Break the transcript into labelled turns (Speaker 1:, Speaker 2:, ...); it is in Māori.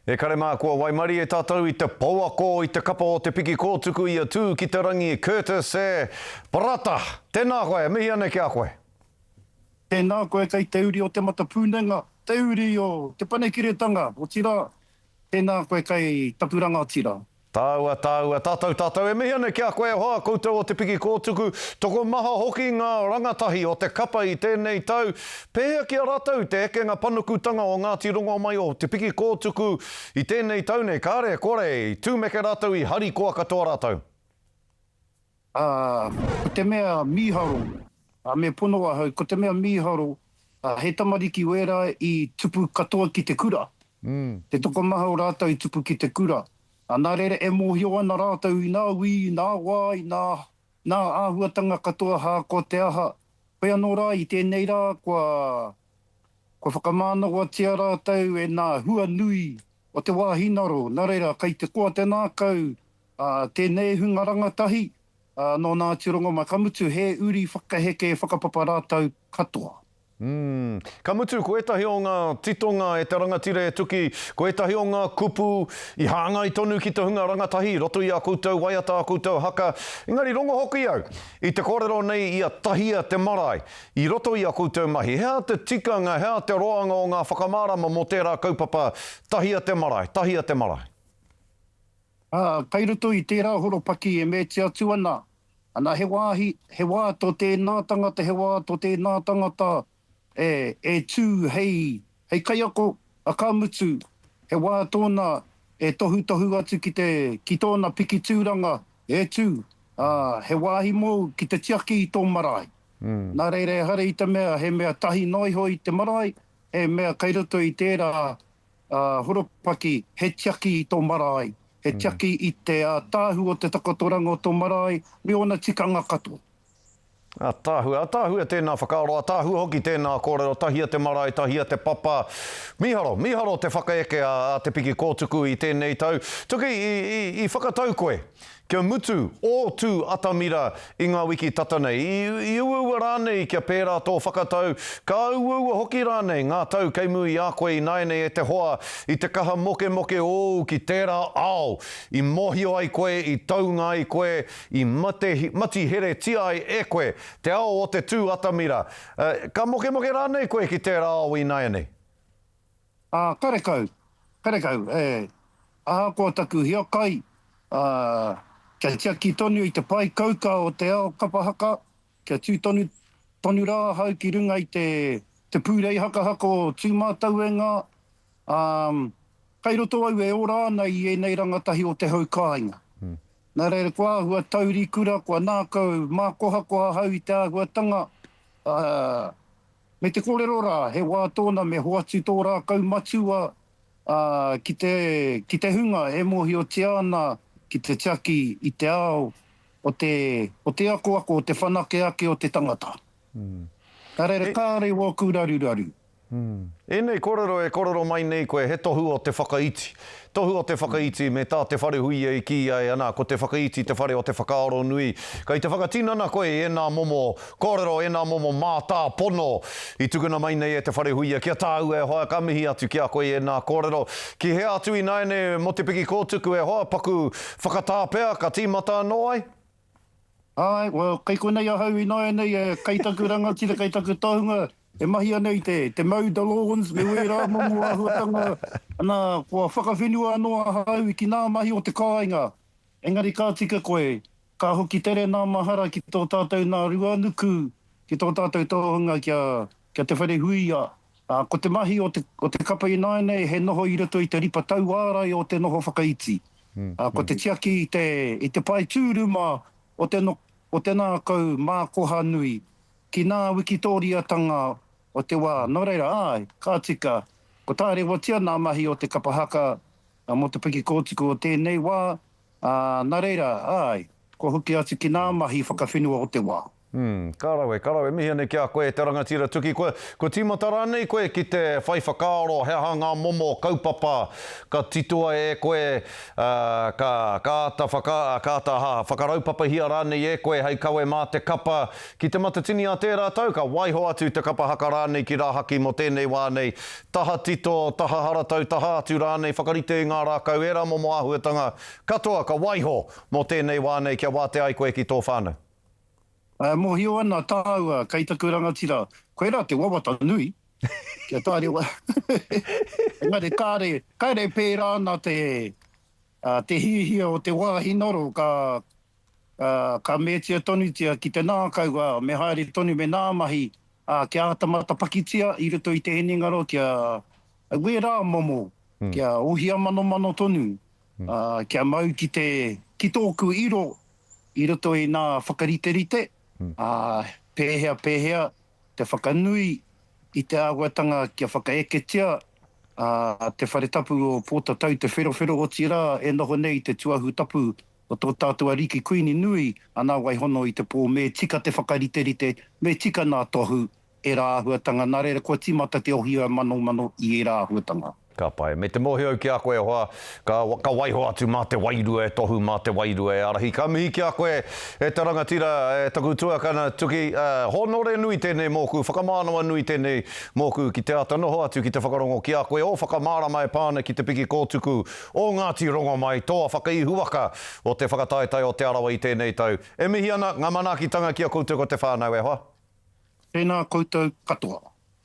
Speaker 1: E kare mā kua Waimari e tātou I te pauako I te kapa o te piki kōtuku I a tū ki te rangi Curtis e Parata. Tēnā koe, mihi ane kia koe.
Speaker 2: Tēnā koe kei te uri o te matapūnenga, te uri o te panekiretanga o tira. Tēnā koe kei tapuranga o tira.
Speaker 1: Tāua, tātou, e mihi ane kia koe hoa koutou o te piki kōtuku. Toko maha hoki ngā rangatahi o te kapa I tēnei tau. Pēhea kia rātou te ekenga panukutanga o Ngāti Rongo mai o te piki kōtuku I tēnei tau nei. Kāre, kore, tūmeke rātou I hari koa katoa rātou.
Speaker 2: Ko te mea mīharo, me ponoa hau, ko te mea mīharo, he tamariki wera I tupu katoa ki te kura. Te toko maha o rātou I tupu ki te kura. Nā rere e mōhio ana rātou I nā ui, nā wai, nā āhuatanga katoa hā ko te aha. Pea anō rā I tēnei rā, kua whakamānawatia rātou e nā hua nui o te wāhinaro. Nā reira, kei te koa te nākau, tēnei hunga rangatahi, no Ngāti Rongo Makamutu, he uri whakaheke whakapapa rātou katoa.
Speaker 1: Kamutu, ko etahi o ngā titonga e te rangatire e tuki, ko etahi o ngā kupu I hāngai tonu ki te hunga rangatahi, roto I a koutou, waiata a koutou haka. Engari, rongo hoki au, I te kōrero nei I a tahia te marae, I roto I a koutou mahi. Hea te tikanga, hea te roanga o ngā whakamārama mo tērā kaupapa, tahia te marae, tahia te marae.
Speaker 2: Kai roto I tērā horopaki e me te atu ana. Ana he wā tō tēnā tangata, he wā tō tēnā tangata, e tū hei kaiako a Kamutu, he wā tōna e tohu atu ki tōna piki tūranga, e tū, he wāhi mō ki te tiaki I tō marae. Nā reire hare I te mea, he mea tahi noiho I te marae, he mea kairoto I tērā horopaki, he tiaki I tō marae, he tiaki I te tāhu o te takatoranga o tō marae, me ona tikanga katoa.
Speaker 1: Tāhua e tēnā whakaoroa, tāhua hoki tēnā kōrero, tahia te marae, tahia te papa. Miharo te whakaeke a te piki kōtuku I tēnei tau. Tuki I whakatau koe, kia mutu o tū atamira I ngā wiki tatanei. I uaua rānei kia pērā tō whakatau, ka uaua hoki rānei ngā tau keimu I a koe I naenei e te hoa, I te kaha moke o ki tērā ao, I mohio ai koe, I taunga ai koe, I mati here tia ai e koe, te ao o te tū atamira. Ka moke rānei koe ki tērā ao I naenei?
Speaker 2: Karekau, aha ko taku hiakai, kia tiaki tonu I te pai kauka o te ao kapahaka, kia tū tonu rā hau ki runga I te pūrei haka o tūmātauenga. Kai roto au e ora ana I nei rangatahi o te hau kāinga. Nā reira kua hua tauri kura, kua nākau mākoha hau I te āhuatanga. Me te kōrero rā, he wā tōna me hoatu tō rā kaumatua ki te hunga e mohi o te ana, ki te tiaki I te ao o te ako o te whanake o te tangata. Nā reira kāre wā kūraru.
Speaker 1: Enei kōrero mai nei koe, he tohu o te whakaiti. Tohu o te whakaiti me tā te whare hui e ki ai ana, ko te whakaiti te whare o te whakaaro nui. Kai te whakatinana koe e nā momo kōrero, e nā momo mātā pono. I tukuna mai nei e te whare hui e kia tāu e hoa kamihi atu kia koe e nā kōrero. Ki he atu I naene mo te piki kōtuku e hoa paku whakatāpea, ka tīmata anō ai?
Speaker 2: Well, kei konei ahau I naenei e kaitaku rangatira, kaitaku tāhunga. E mahi anei te Mau Dalons, me wera momo āhuatanga, ana kua whakawhenua anoa hau I ki nā mahi o te kāinga. Engari kā tika koe, ka hoki tere nā mahara ki tō tātou nā ruanuku, ki tō tātou tōhunga kia te whare huia. Ko te mahi o te kapa I naenei, he noho I roto I te ripa tau ārai o te noho whakaiti. Ko te tiaki I te pai tūruma o te nākau mākoha nui, ki nā wikitoria-tanga o te wā. Nō reira, kā tika, ko tāre watia nā mahi o te kapahaka mo te piki kōtuku o tēnei wā. Nā reira, ko hoki atu ki nā mahi whakawhenua o te wā.
Speaker 1: Karawe, mihi ane kia koe te rangatira tuki. Ko tīmata rānei koe ki te whai whakaaro, hea ngā momo, kaupapa, ka titua e koe, ka whakaraupapa hia rānei e koe, hei kawe mā te kapa, ki te matatini a tērā tau, ka waiho atu te kapa haka rānei ki rā haki mo tēnei wānei. Taha tito, taha haratau, taha atu rānei, whakarite i ngā rākau, e rā momo āhuatanga, katoa ka waiho mo tēnei wānei, kia wāte ai koe ki tō whānau.
Speaker 2: Mohio ana tāua, kei taku rangatira, koe rā te wawata nui, kia tāre wa. Engari, kāre pērā na te hihia o te wāhi noro, ka mētia tonutia ki te nākau, me haere tonu me nā mahi, kia atamata pakitia, i ruto i te heningaro, kia ue rā momo, kia ohia mano tonu, kia mau ki tōku iro, i ruto i nā whakariterite, pēhea, te whakanui i te āguatanga kia whakaeketia, te wharetapu o pōta tau te whero o tira, e noho nei te tuahu tapu o tō tātua riki kuini nui, anā waihono i te pō, me tika te whakariterite, me tika nā tohu e rā āhuatanga, nā reira kua timata te ohia mano i e rā āhuatanga.
Speaker 1: Ka pai. Me te mohio ki a koe hoa, ka waiho atu mā te wairua, tohu mā te wairua e arahi. Ka mihi ki a koe e te rangatira, e taku tuakana tuki, honore nui tēnei mōku, whakamānawa nui tēnei mōku ki te ata noho atu ki te whakarongo ki a koe, o whakamārama e pāna ki te piki kōtuku, o Ngāti Rongo mai, toa whakaihuaka o te whakataetai o te arawa i tēnei tau. E mihi ana, ngā manakitanga ki a koutou ko te whānau e hoa?
Speaker 2: Tēnā koutou katoa.